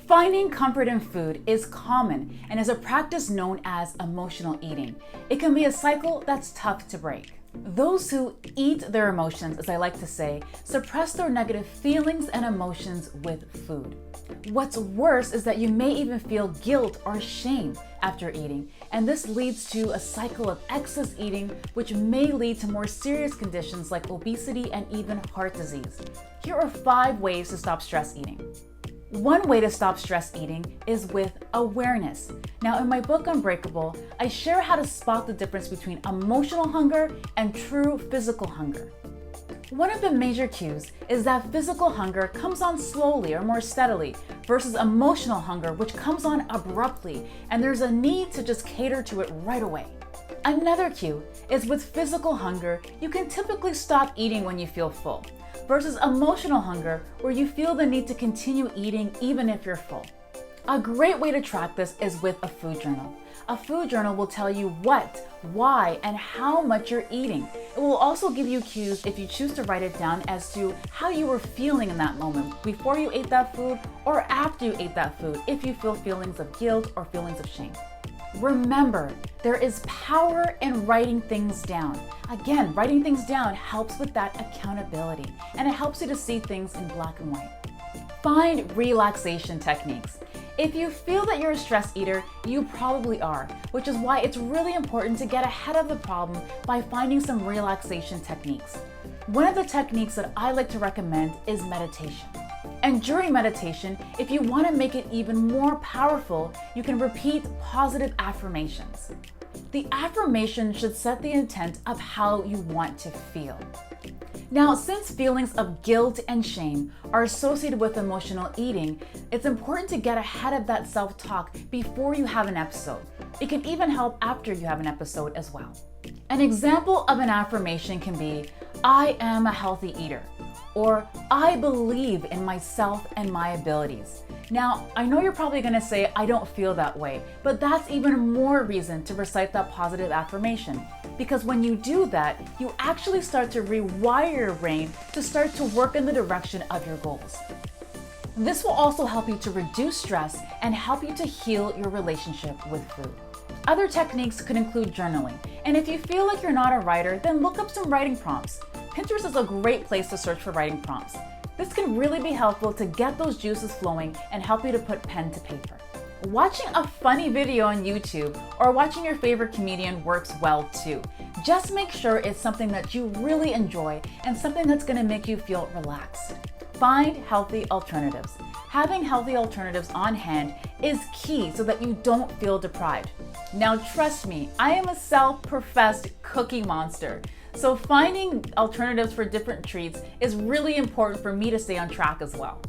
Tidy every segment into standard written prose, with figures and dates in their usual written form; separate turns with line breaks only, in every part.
Finding comfort in food is common and is a practice known as emotional eating. It can be a cycle that's tough to break. Those who eat their emotions, as I like to say, suppress their negative feelings and emotions with food. What's worse is that you may even feel guilt or shame after eating, and this leads to a cycle of excess eating, which may lead to more serious conditions like obesity and even heart disease. Here are 5 ways to stop stress eating. One way to stop stress eating is with awareness. Now, in my book Unbreakable, I share how to spot the difference between emotional hunger and true physical hunger. One of the major cues is that physical hunger comes on slowly or more steadily versus emotional hunger, which comes on abruptly, and there's a need to just cater to it right away. Another cue is with physical hunger, you can typically stop eating when you feel full, versus emotional hunger, where you feel the need to continue eating even if you're full. A great way to track this is with a food journal. A food journal will tell you what, why, and how much you're eating. It will also give you cues if you choose to write it down as to how you were feeling in that moment, before you ate that food or after you ate that food, if you feel feelings of guilt or feelings of shame. Remember, there is power in writing things down. Again, writing things down helps with that accountability, and it helps you to see things in black and white. Find relaxation techniques. If you feel that you're a stress eater, you probably are, which is why it's really important to get ahead of the problem by finding some relaxation techniques. One of the techniques that I like to recommend is meditation. And during meditation, if you want to make it even more powerful, you can repeat positive affirmations. The affirmation should set the intent of how you want to feel. Now, since feelings of guilt and shame are associated with emotional eating, it's important to get ahead of that self-talk before you have an episode. It can even help after you have an episode as well. An example of an affirmation can be, "I am a healthy eater," or "I believe in myself and my abilities." Now, I know you're probably gonna say, "I don't feel that way," but that's even more reason to recite that positive affirmation. Because when you do that, you actually start to rewire your brain to start to work in the direction of your goals. This will also help you to reduce stress and help you to heal your relationship with food. Other techniques could include journaling, and if you feel like you're not a writer, then look up some writing prompts. Pinterest is a great place to search for writing prompts. This can really be helpful to get those juices flowing and help you to put pen to paper. Watching a funny video on YouTube or watching your favorite comedian works well too. Just make sure it's something that you really enjoy and something that's going to make you feel relaxed. Find healthy alternatives. Having healthy alternatives on hand is key so that you don't feel deprived. Now, trust me, I am a self-professed cookie monster. So finding alternatives for different treats is really important for me to stay on track as well.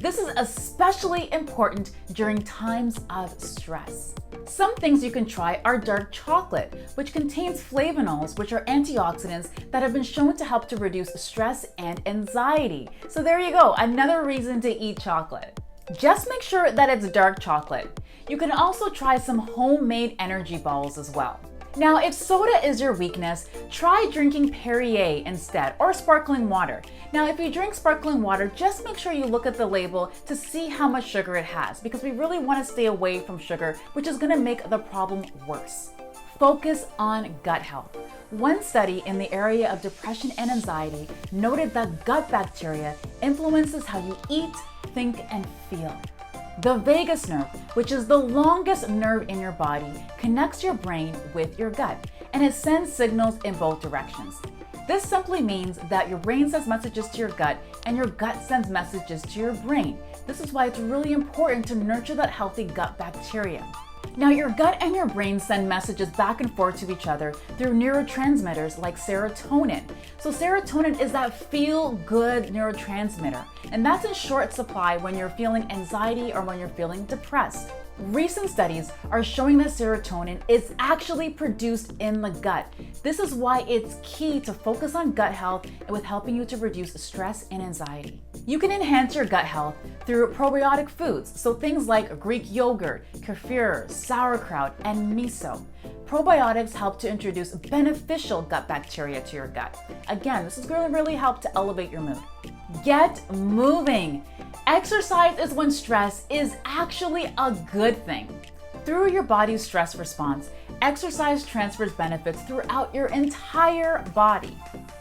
This is especially important during times of stress. Some things you can try are dark chocolate, which contains flavonols, which are antioxidants that have been shown to help to reduce stress and anxiety. So there you go, another reason to eat chocolate. Just make sure that it's dark chocolate. You can also try some homemade energy balls as well. Now, if soda is your weakness, try drinking Perrier instead, or sparkling water. Now, if you drink sparkling water, just make sure you look at the label to see how much sugar it has, because we really want to stay away from sugar, which is going to make the problem worse. Focus on gut health. One study in the area of depression and anxiety noted that gut bacteria influences how you eat, think, and feel. The vagus nerve, which is the longest nerve in your body, connects your brain with your gut, and it sends signals in both directions. This simply means that your brain sends messages to your gut, and your gut sends messages to your brain. This is why it's really important to nurture that healthy gut bacteria. Now, your gut and your brain send messages back and forth to each other through neurotransmitters like serotonin. So serotonin is that feel-good neurotransmitter, and that's in short supply when you're feeling anxiety or when you're feeling depressed. Recent studies are showing that serotonin is actually produced in the gut. This is why it's key to focus on gut health with helping you to reduce stress and anxiety. You can enhance your gut health through probiotic foods, so things like Greek yogurt, kefir, sauerkraut, and miso. Probiotics help to introduce beneficial gut bacteria to your gut. Again, this is going to really help to elevate your mood. Get moving. Exercise is when stress is actually a good thing. Through your body's stress response, exercise transfers benefits throughout your entire body.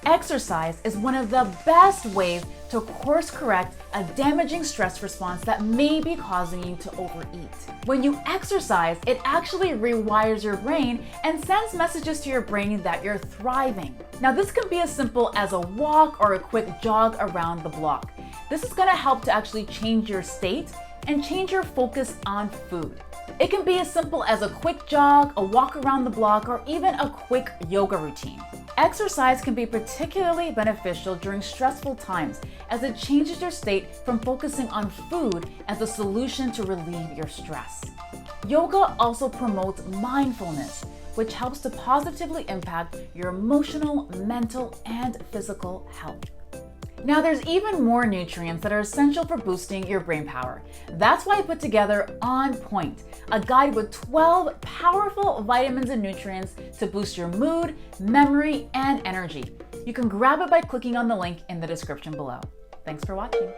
Exercise is one of the best ways to course correct a damaging stress response that may be causing you to overeat. When you exercise, it actually rewires your brain and sends messages to your brain that you're thriving. Now, this can be as simple as a walk or a quick jog around the block. This is going to help to actually change your state and change your focus on food. It can be as simple as a quick jog, a walk around the block, or even a quick yoga routine. Exercise can be particularly beneficial during stressful times as it changes your state from focusing on food as a solution to relieve your stress. Yoga also promotes mindfulness, which helps to positively impact your emotional, mental, and physical health. Now, there's even more nutrients that are essential for boosting your brain power. That's why I put together On Point, a guide with 12 powerful vitamins and nutrients to boost your mood, memory, and energy. You can grab it by clicking on the link in the description below. Thanks for watching.